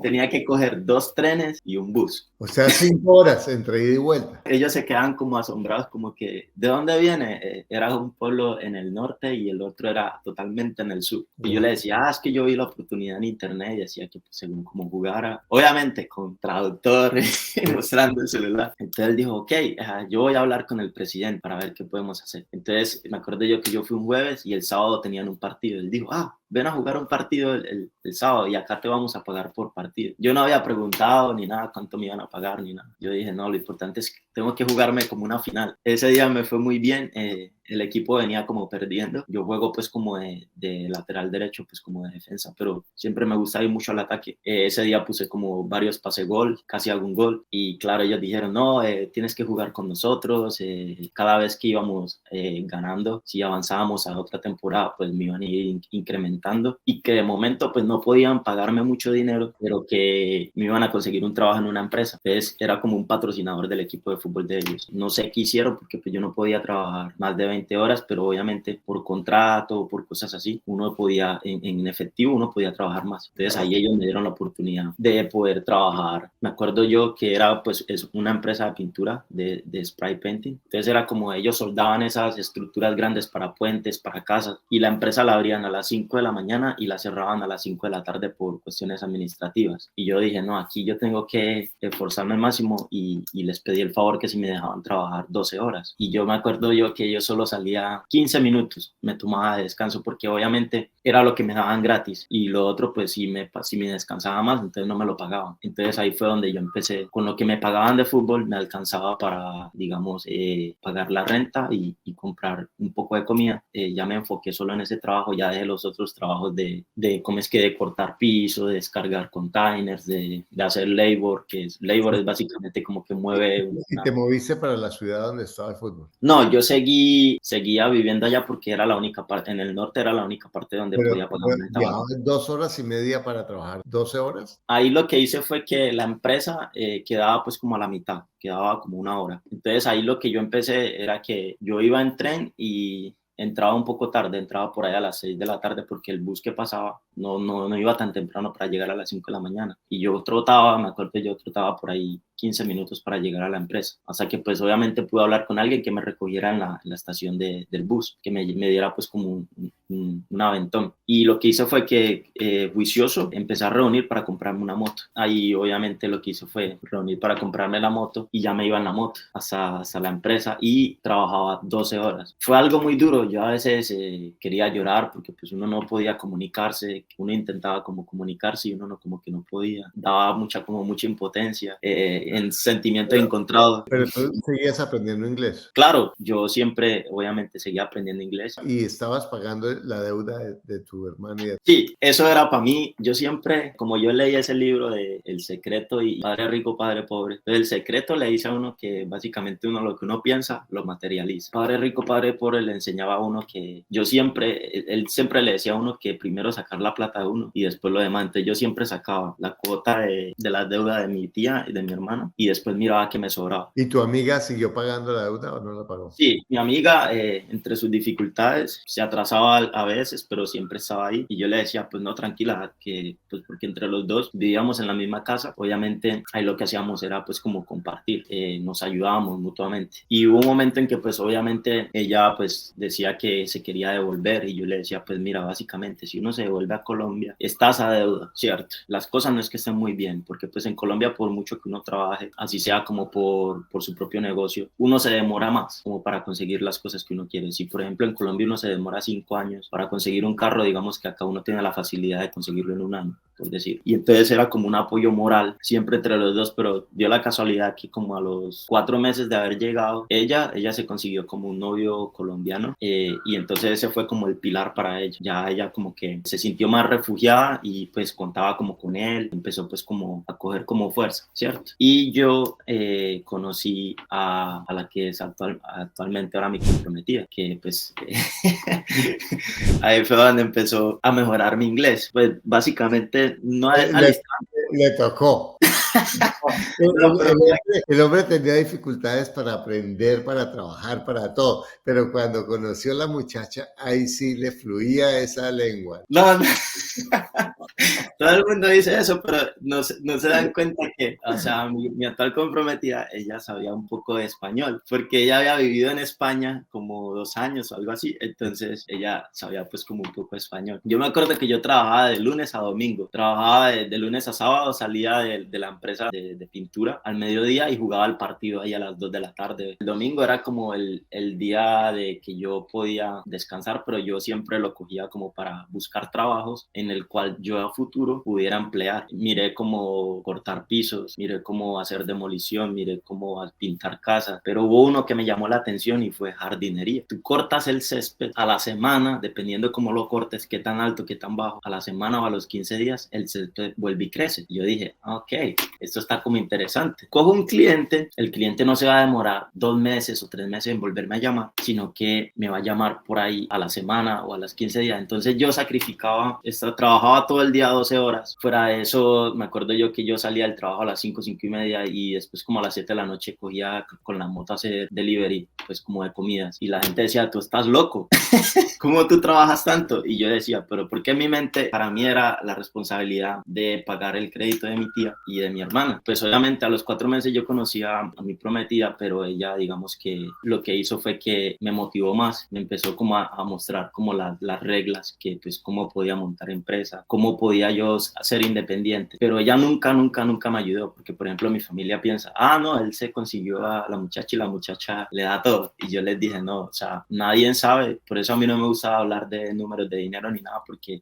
Tenía que coger 2 trenes y un bus. O sea, 5 horas entre ida y vuelta. Ellos se quedan como asombrados, como que, ¿de dónde viene? Era un pueblo en el norte y el otro era totalmente en el sur. Y yo le decía, es que yo vi la oportunidad en internet y decía que pues, según cómo jugara, obviamente con traductor mostrando el celular. Entonces él dijo, ok, yo voy a hablar con el presidente para ver qué podemos hacer. Entonces me acuerdo yo que yo fui un jueves y el sábado tenían un partido. Él dijo, ven a jugar un partido el sábado y acá te vamos a pagar por partido. Yo no había preguntado ni nada cuánto me iban a pagar ni nada. Yo dije, no, lo importante es que tengo que jugarme como una final. Ese día me fue muy bien. El equipo venía como perdiendo. Yo juego pues como de lateral derecho, pues como de defensa, pero siempre me gusta ir mucho al ataque. Ese día puse como varios pase gol, casi algún gol. Y claro, ellos dijeron, no, tienes que jugar con nosotros. Cada vez que íbamos ganando, si avanzábamos a otra temporada, pues me iban a ir incrementando. Y que de momento pues no podían pagarme mucho dinero, pero que me iban a conseguir un trabajo en una empresa. Entonces era como un patrocinador del equipo de fútbol de ellos. No sé qué hicieron porque pues yo no podía trabajar más de 20 horas, pero obviamente por contrato o por cosas así, uno podía, en efectivo, uno podía trabajar más. Entonces ahí ellos me dieron la oportunidad de poder trabajar. Me acuerdo yo que era pues es una empresa de pintura, de spray painting. Entonces era como ellos soldaban esas estructuras grandes para puentes, para casas, y la empresa la abrían a las 5 de la mañana y la cerraban a las 5 de la tarde por cuestiones administrativas. Y yo dije, no, aquí yo tengo que esforzarme al máximo y les pedí el favor que si me dejaban trabajar 12 horas. Y yo me acuerdo yo que yo solo salía 15 minutos, me tomaba de descanso porque obviamente era lo que me daban gratis y lo otro pues si me descansaba más, entonces no me lo pagaban. Entonces ahí fue donde yo empecé, con lo que me pagaban de fútbol me alcanzaba para, digamos, pagar la renta y comprar un poco de comida. Ya me enfoqué solo en ese trabajo, ya dejé los otros trabajos de ¿cómo es que? De cortar piso, de descargar containers, de hacer labor, labor es básicamente como que mueve. ¿Y te moviste para la ciudad donde estaba el fútbol? No, yo seguía viviendo allá porque era la única parte, en el norte era la única parte donde podía pagar renta. 2 horas y media para trabajar, 12 horas. Ahí lo que hice fue que la empresa quedaba pues como a la mitad, quedaba como 1 hora. Entonces ahí lo que yo empecé era que yo iba en tren y entraba un poco tarde, entraba por ahí a las 6 de la tarde porque el bus que pasaba no iba tan temprano para llegar a las 5 de la mañana. Y yo trotaba, me acuerdo que yo trotaba por ahí 15 minutos para llegar a la empresa. Hasta que pues obviamente pude hablar con alguien que me recogiera en la estación del bus, que me diera pues como un aventón. Y lo que hice fue que, juicioso, empecé a reunir para comprarme una moto. Ahí obviamente lo que hice fue reunir para comprarme la moto y ya me iba en la moto hasta la empresa y trabajaba 12 horas. Fue algo muy duro. Yo a veces quería llorar porque pues uno no podía comunicarse, uno intentaba como comunicarse y uno no, como que no podía. Daba mucha impotencia, en sentimientos encontrados. Pero tú seguías aprendiendo inglés. Claro, yo siempre obviamente seguía aprendiendo inglés. Y estabas pagando la deuda de tu hermano. Sí, eso era para mí. Yo siempre, como yo leí ese libro de El Secreto y Padre Rico, Padre Pobre, El Secreto le dice a uno que básicamente uno lo que uno piensa lo materializa. Padre Rico, Padre Pobre le enseñaba a uno que él siempre le decía a uno que primero sacar la plata de uno y después lo demás. Entonces yo siempre sacaba la cuota de la deuda de mi tía y de mi hermano y después miraba que me sobraba. ¿Y tu amiga siguió pagando la deuda o no la pagó? Sí, mi amiga, entre sus dificultades, se atrasaba a veces, pero siempre estaba ahí. Y yo le decía, pues no, tranquila, que pues porque entre los dos vivíamos en la misma casa. Obviamente ahí lo que hacíamos era pues como compartir, nos ayudábamos mutuamente. Y hubo un momento en que pues obviamente ella pues decía que se quería devolver y yo le decía, pues mira, básicamente si uno se devuelve a Colombia, estás a deuda, ¿cierto? Las cosas no es que estén muy bien, porque pues en Colombia por mucho que uno trabaje, así sea como por su propio negocio, uno se demora más como para conseguir las cosas que uno quiere. Si por ejemplo en Colombia uno se demora 5 años para conseguir un carro, digamos que acá uno tiene la facilidad de conseguirlo en un año, por decir. Y entonces era como un apoyo moral siempre entre los dos, pero dio la casualidad que como a los 4 meses de haber llegado, ella se consiguió como un novio colombiano, y entonces ese fue como el pilar para ella. Ya ella como que se sintió más refugiada y pues contaba como con él, empezó pues como a coger como fuerza, ¿cierto? Y yo conocí a la que es actualmente ahora mi comprometida, que pues ahí fue donde empezó a mejorar mi inglés. Pues básicamente no le tocó. El hombre tenía dificultades para aprender, para trabajar, para todo, pero cuando conoció a la muchacha, ahí sí le fluía esa lengua. No. Todo el mundo dice eso, pero no se dan cuenta que, o sea, mi actual comprometida, ella sabía un poco de español, porque ella había vivido en España como 2 años o algo así, entonces ella sabía pues como un poco de español. Yo me acuerdo que yo trabajaba de lunes a domingo, trabajaba de lunes a sábado, salía de la empresa de pintura al mediodía y jugaba el partido ahí a las 2 de la tarde. El domingo era como el día de que yo podía descansar, pero yo siempre lo cogía como para buscar trabajos en el cual yo a futuro pudiera emplear. Miré cómo cortar pisos, miré cómo hacer demolición, miré cómo pintar casas, pero hubo uno que me llamó la atención y fue jardinería. Tú cortas el césped a la semana, dependiendo de cómo lo cortes, qué tan alto, qué tan bajo, a la semana o a los 15 días, el césped vuelve y crece. Y yo dije, ok, esto está como interesante. Cojo un cliente, el cliente no se va a demorar 2 meses o 3 meses en volverme a llamar, sino que me va a llamar por ahí a la semana o a los 15 días. Entonces yo sacrificaba, trabajaba todo el día 12 horas. Fuera de eso, me acuerdo yo que yo salía del trabajo a las 5, 5 y media y después como a las 7 de la noche cogía con la moto a hacer delivery, pues como de comidas. Y la gente decía, tú estás loco. ¿Cómo tú trabajas tanto? Y yo decía, pero porque en mi mente, para mí era la responsabilidad de pagar el crédito de mi tía y de mi hermana. Pues obviamente a los 4 meses yo conocí a mi prometida, pero ella, digamos que lo que hizo fue que me motivó más, me empezó como a mostrar como las reglas, que pues cómo podía montar empresa, cómo podía yo ser independiente. Pero ella nunca me ayudó, porque por ejemplo mi familia piensa, no, él se consiguió a la muchacha y la muchacha le da todo. Y yo les dije, no, o sea, nadie sabe, por eso a mí no me gusta hablar de números de dinero ni nada, porque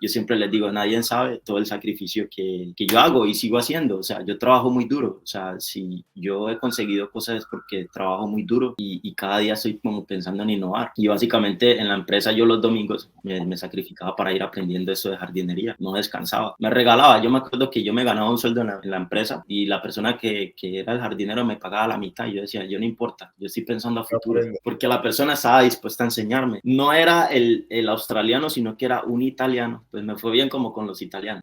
yo siempre les digo, nadie sabe todo el sacrificio que yo hago y sigo haciendo. O sea, yo trabajo muy duro. O sea, si yo he conseguido cosas es porque trabajo muy duro y cada día estoy como pensando en innovar. Y básicamente en la empresa yo los domingos me sacrificaba para ir aprendiendo eso de jardinería. No descansaba. Me regalaba. Yo me acuerdo que yo me ganaba un sueldo en la empresa y la persona que era el jardinero me pagaba la mitad. Y yo decía, yo no importa. Yo estoy pensando a futuro. Porque la persona estaba dispuesta a enseñarme. No era el australiano, sino que era un italiano. Pues me fue bien como con los italianos.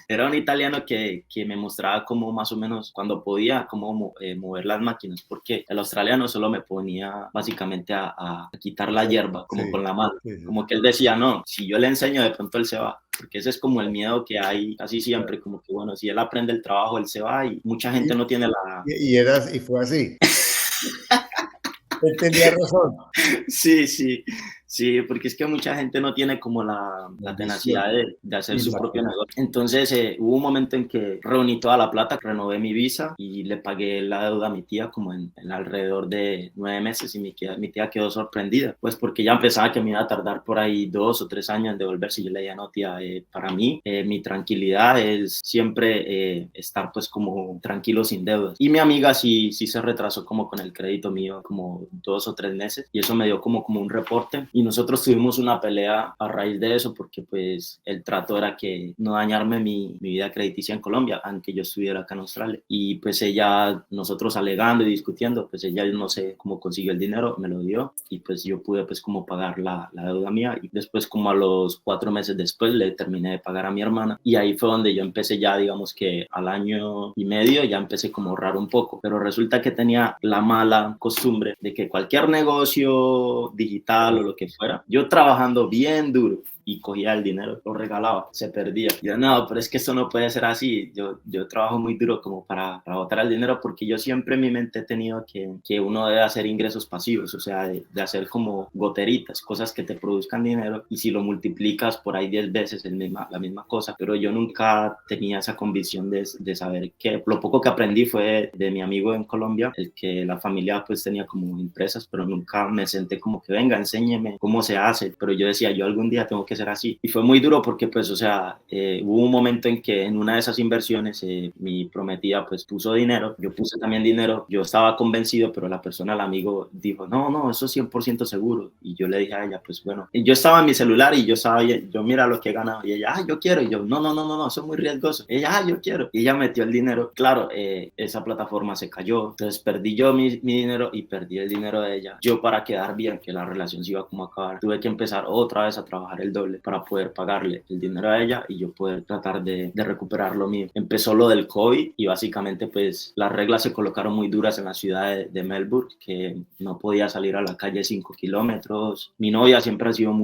Era un italiano que me mostraba cómo más o menos cuando podía cómo mover las máquinas, porque el australiano solo me ponía básicamente a quitar la hierba como con la mano, como que él decía, no, si yo le enseño de pronto él se va, porque ese es como el miedo que hay casi siempre, como que bueno, si él aprende el trabajo él se va y mucha gente no tiene la... Y fue así. Él tenía razón. Sí, Sí, porque es que mucha gente no tiene como la tenacidad de hacer su propio negocio. Entonces hubo un momento en que reuní toda la plata, renové mi visa y le pagué la deuda a mi tía como en alrededor de 9 meses y mi tía quedó sorprendida, pues porque ya pensaba que me iba a tardar por ahí 2 o 3 años en devolverse. Y yo le dije, no tía, para mí mi tranquilidad es siempre estar pues como tranquilo sin deudas. Y mi amiga sí se retrasó como con el crédito mío como 2 o 3 meses y eso me dio como un reporte y nosotros tuvimos una pelea a raíz de eso porque pues el trato era que no dañarme mi vida crediticia en Colombia aunque yo estuviera acá en Australia. Y pues ella, nosotros alegando y discutiendo, pues ella no sé cómo consiguió el dinero, me lo dio y pues yo pude pues como pagar la deuda mía y después como a los 4 meses después le terminé de pagar a mi hermana y ahí fue donde yo empecé ya digamos que al año y medio ya empecé como a ahorrar un poco, pero resulta que tenía la mala costumbre de que cualquier negocio digital o lo que fuera, yo trabajando bien duro y cogía el dinero, lo regalaba, se perdía. Y yo, no, pero es que esto no puede ser así. Yo trabajo muy duro como para botar el dinero porque yo siempre en mi mente he tenido que uno debe hacer ingresos pasivos, o sea, de hacer como goteritas, cosas que te produzcan dinero y si lo multiplicas por ahí 10 veces es la misma cosa. Pero yo nunca tenía esa convicción de saber que lo poco que aprendí fue de mi amigo en Colombia, el que la familia pues tenía como empresas, pero nunca me senté como que venga, enséñeme cómo se hace. Pero yo decía, yo algún día tengo que ser así. Y fue muy duro porque pues, o sea, hubo un momento en que en una de esas inversiones mi prometida pues puso dinero, yo puse también dinero, yo estaba convencido, pero la persona, el amigo dijo, no, eso es 100% seguro. Y yo le dije a ella, pues bueno, yo estaba en mi celular y yo mira lo que he ganado. Y ella, yo quiero. Y yo, no, eso es muy riesgoso. Y ella, yo quiero. Y ella metió el dinero. Claro, esa plataforma se cayó. Entonces perdí yo mi dinero y perdí el dinero de ella. Yo para quedar bien, que la relación se iba como a acabar, tuve que empezar otra vez a trabajar el doble para poder pagarle el dinero a ella y yo poder tratar de recuperar lo mío. Empezó lo del COVID y básicamente pues las reglas se colocaron muy duras en la ciudad de Melbourne, que no podía salir a la calle 5 kilómetros. Mi novia siempre ha sido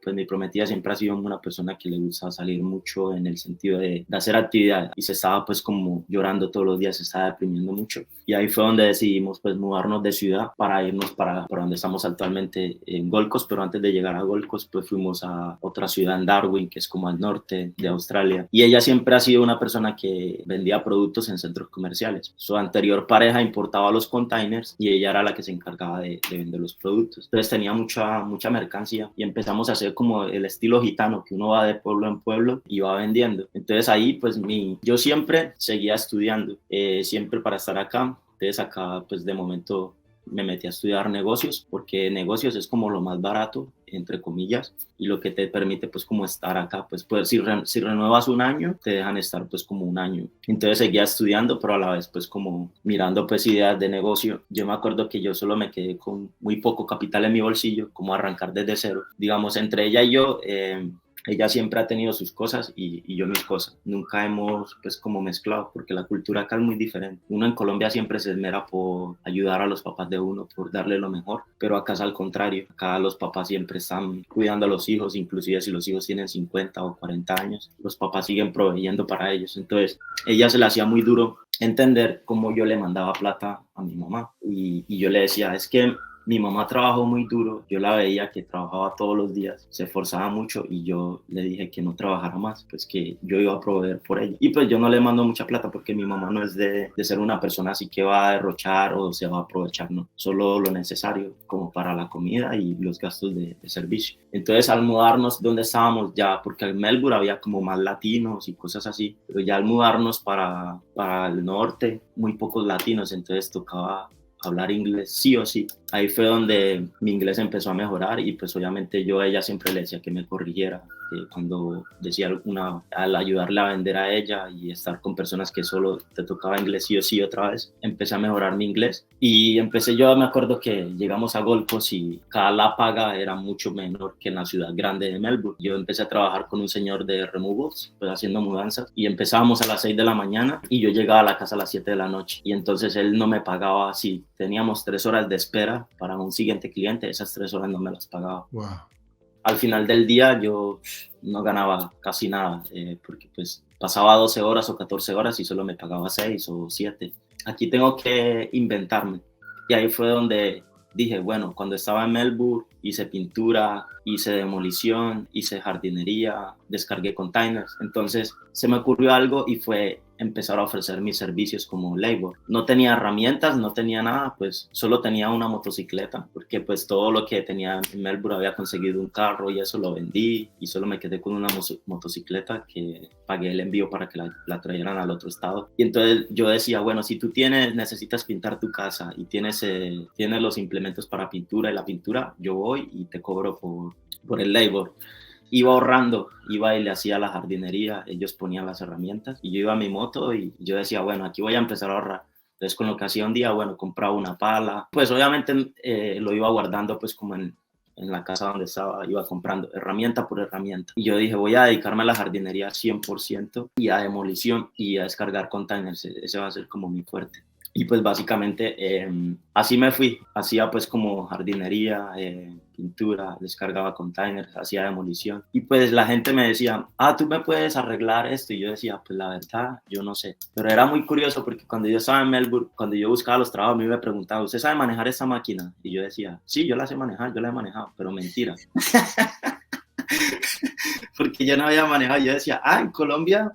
pues mi prometida siempre ha sido una persona que le gusta salir mucho en el sentido de hacer actividad y se estaba pues como llorando todos los días, se estaba deprimiendo mucho. Y ahí fue donde decidimos pues mudarnos de ciudad para irnos para donde estamos actualmente en Gold Coast, pero antes de llegar a Gold Coast pues fuimos a otra ciudad en Darwin, que es como al norte de Australia. Y ella siempre ha sido una persona que vendía productos en centros comerciales. Su anterior pareja importaba los containers y ella era la que se encargaba de vender los productos. Entonces tenía mucha mercancía y empezamos a hacer como el estilo gitano, que uno va de pueblo en pueblo y va vendiendo. Entonces ahí pues yo siempre seguía estudiando, siempre para estar acá. Entonces acá pues de momento me metí a estudiar negocios porque negocios es como lo más barato entre comillas y lo que te permite pues como estar acá, pues si renuevas un año te dejan estar pues como un año. Entonces seguía estudiando pero a la vez pues como mirando pues ideas de negocio. Yo me acuerdo que yo solo me quedé con muy poco capital en mi bolsillo, como arrancar desde cero, digamos entre ella y yo. Ella siempre ha tenido sus cosas y yo mis cosas. Nunca hemos pues como mezclado porque la cultura acá es muy diferente. Uno en Colombia siempre se esmera por ayudar a los papás de uno, por darle lo mejor, pero acá es al contrario. Acá los papás siempre están cuidando a los hijos, inclusive si los hijos tienen 50 o 40 años, los papás siguen proveyendo para ellos. Entonces, ella se le hacía muy duro entender cómo yo le mandaba plata a mi mamá y yo le decía, es que mi mamá trabajó muy duro, yo la veía que trabajaba todos los días, se esforzaba mucho y yo le dije que no trabajara más, pues que yo iba a proveer por ella. Y pues yo no le mando mucha plata porque mi mamá no es de ser una persona así que va a derrochar o se va a aprovechar, no, solo lo necesario como para la comida y los gastos de servicio. Entonces al mudarnos donde estábamos ya, porque en Melbourne había como más latinos y cosas así, pero ya al mudarnos para el norte, muy pocos latinos, entonces tocaba hablar inglés sí o sí. Ahí fue donde mi inglés empezó a mejorar y pues obviamente yo a ella siempre le decía que me corrigiera, que cuando decía al ayudarle a vender a ella y estar con personas que solo te tocaba inglés sí o sí otra vez, empecé a mejorar mi inglés y yo me acuerdo que llegamos a Gold Coast y cada la paga era mucho menor que en la ciudad grande de Melbourne. Yo empecé a trabajar con un señor de removals, pues haciendo mudanzas y empezábamos a las 6 de la mañana y yo llegaba a la casa a las 7 de la noche y entonces él no me pagaba así. Teníamos 3 horas de espera para un siguiente cliente, esas 3 horas no me las pagaba. Wow. Al final del día yo no ganaba casi nada, porque pues pasaba 12 horas o 14 horas y solo me pagaba 6 o 7. Aquí tengo que inventarme. Y ahí fue donde dije, bueno, cuando estaba en Melbourne hice pintura, hice demolición, hice jardinería, descargué containers. Entonces se me ocurrió algo y fue empezar a ofrecer mis servicios como labor. No tenía herramientas, no tenía nada, pues solo tenía una motocicleta, porque pues todo lo que tenía en Melbourne había conseguido un carro y eso lo vendí y solo me quedé con una motocicleta que pagué el envío para que la trajeran al otro estado. Y entonces yo decía, bueno, si tú necesitas pintar tu casa y tienes los implementos para pintura y la pintura, yo voy y te cobro por el labor. Iba ahorrando, iba y le hacía la jardinería, ellos ponían las herramientas y yo iba a mi moto y yo decía, bueno, aquí voy a empezar a ahorrar. Entonces con lo que hacía un día, bueno, compraba una pala, pues obviamente lo iba guardando pues como en la casa donde estaba, iba comprando herramienta por herramienta. Y yo dije, voy a dedicarme a la jardinería 100% y a demolición y a descargar containers, ese va a ser como mi fuerte. Y pues básicamente así me fui, hacía pues como jardinería, pintura, descargaba containers, hacía demolición. Y pues la gente me decía, tú me puedes arreglar esto. Y yo decía, pues la verdad, yo no sé. Pero era muy curioso porque cuando yo estaba en Melbourne, cuando yo buscaba los trabajos, a mí me preguntaban, ¿usted sabe manejar esta máquina? Y yo decía, sí, yo la sé manejar, yo la he manejado, pero mentira. Porque yo no había manejado, yo decía, en Colombia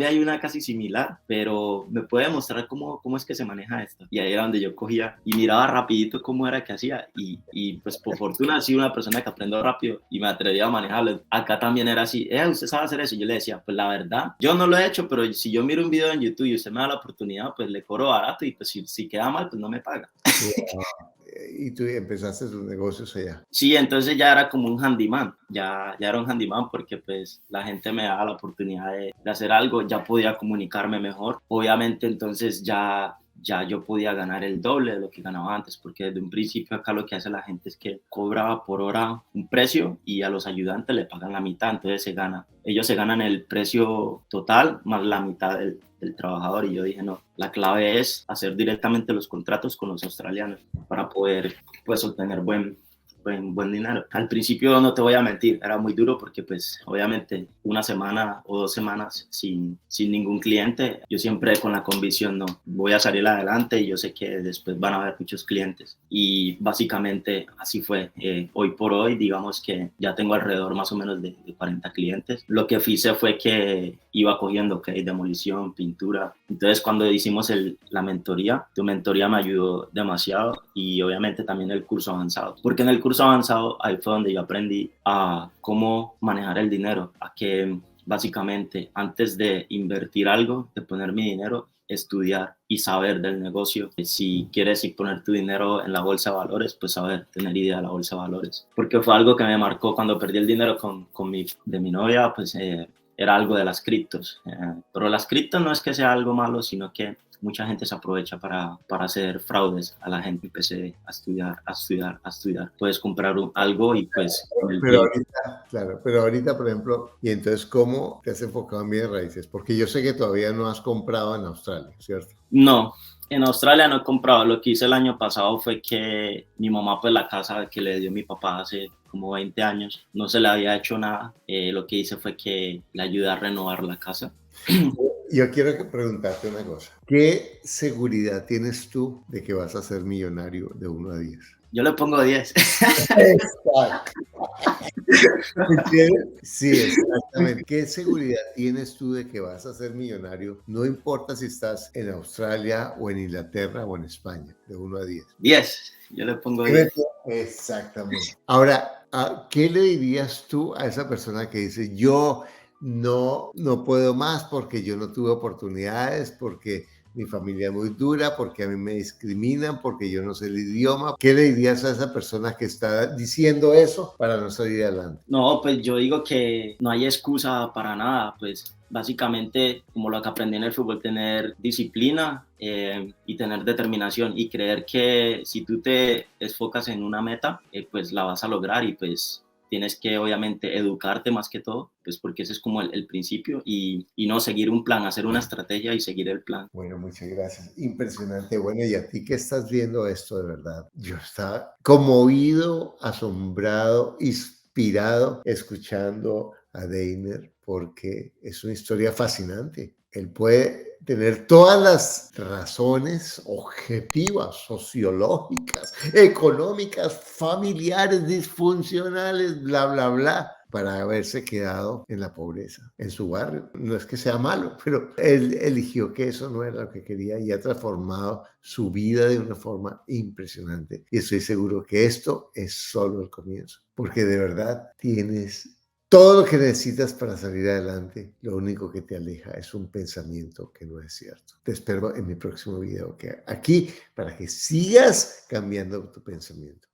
hay una casi similar, pero me puede mostrar cómo es que se maneja esta. Y ahí era donde yo cogía y miraba rapidito cómo era que hacía y pues por fortuna soy una persona que aprendo rápido y me atrevía a manejarlo. Acá también era así, ¿usted sabe hacer eso? Y yo le decía, pues la verdad, yo no lo he hecho, pero si yo miro un video en YouTube y usted me da la oportunidad, pues le cobro barato y pues si queda mal, pues no me paga. Y tú empezaste tus negocios allá. Sí, entonces ya era como un handyman, ya era un handyman porque pues la gente me daba la oportunidad de hacer algo, ya podía comunicarme mejor. Obviamente entonces ya yo podía ganar el doble de lo que ganaba antes, porque desde un principio acá lo que hace la gente es que cobraba por hora un precio y a los ayudantes le pagan la mitad, entonces ellos se ganan el precio total más la mitad del trabajador. Y yo dije, no, la clave es hacer directamente los contratos con los australianos para poder pues obtener buen dinero. Al principio no te voy a mentir, era muy duro porque pues obviamente una semana o 2 semanas sin ningún cliente, yo siempre con la convicción, no, voy a salir adelante y yo sé que después van a haber muchos clientes. Y básicamente así fue. Hoy por hoy digamos que ya tengo alrededor más o menos de 40 clientes. Lo que hice fue que iba cogiendo demolición, pintura. Entonces cuando hicimos la mentoría, tu mentoría me ayudó demasiado y obviamente también el curso avanzado, porque en el curso avanzado ahí fue donde yo aprendí a cómo manejar el dinero, a que básicamente antes de invertir algo, de poner mi dinero, estudiar y saber del negocio. Si quieres poner tu dinero en la bolsa de valores, pues saber, tener idea de la bolsa de valores, porque fue algo que me marcó cuando perdí el dinero de mi novia, pues era algo de las criptos, pero las criptos no es que sea algo malo, sino que mucha gente se aprovecha para hacer fraudes a la gente. Empecé a estudiar. Puedes comprar algo y pues... Pero ahorita, por ejemplo, y entonces, ¿cómo te has enfocado en bienes raíces? Porque yo sé que todavía no has comprado en Australia, ¿cierto? No, en Australia no he comprado. Lo que hice el año pasado fue que mi mamá, pues la casa que le dio mi papá hace como 20 años, no se le había hecho nada. Lo que hice fue que le ayudé a renovar la casa. Yo quiero preguntarte una cosa. ¿Qué seguridad tienes tú de que vas a ser millonario de 1 a 10? Yo le pongo 10. Exacto. Sí, exactamente. ¿Qué seguridad tienes tú de que vas a ser millonario? No importa si estás en Australia o en Inglaterra o en España, de 1 a 10. 10. Yo le pongo 10. Exactamente. Ahora, ¿qué le dirías tú a esa persona que dice, yo no puedo más porque yo no tuve oportunidades, porque mi familia es muy dura, porque a mí me discriminan, porque yo no sé el idioma? ¿Qué le dirías a esa persona que está diciendo eso para no salir adelante? No, pues yo digo que no hay excusa para nada, pues básicamente como lo que aprendí en el fútbol, tener disciplina y tener determinación y creer que si tú te enfocas en una meta, pues la vas a lograr. Y pues tienes que obviamente educarte más que todo, pues porque ese es como el principio y no seguir un plan, hacer una estrategia y seguir el plan. Bueno, muchas gracias. Impresionante. Bueno, y a ti que estás viendo esto, de verdad, yo estaba conmovido, asombrado, inspirado escuchando a Deiner porque es una historia fascinante. Él puede tener todas las razones objetivas, sociológicas, económicas, familiares, disfuncionales, bla, bla, bla, para haberse quedado en la pobreza, en su barrio. No es que sea malo, pero él eligió que eso no era lo que quería y ha transformado su vida de una forma impresionante. Y estoy seguro que esto es solo el comienzo, porque de verdad tienes todo lo que necesitas para salir adelante. Lo único que te aleja es un pensamiento que no es cierto. Te espero en mi próximo video, aquí para que sigas cambiando tu pensamiento.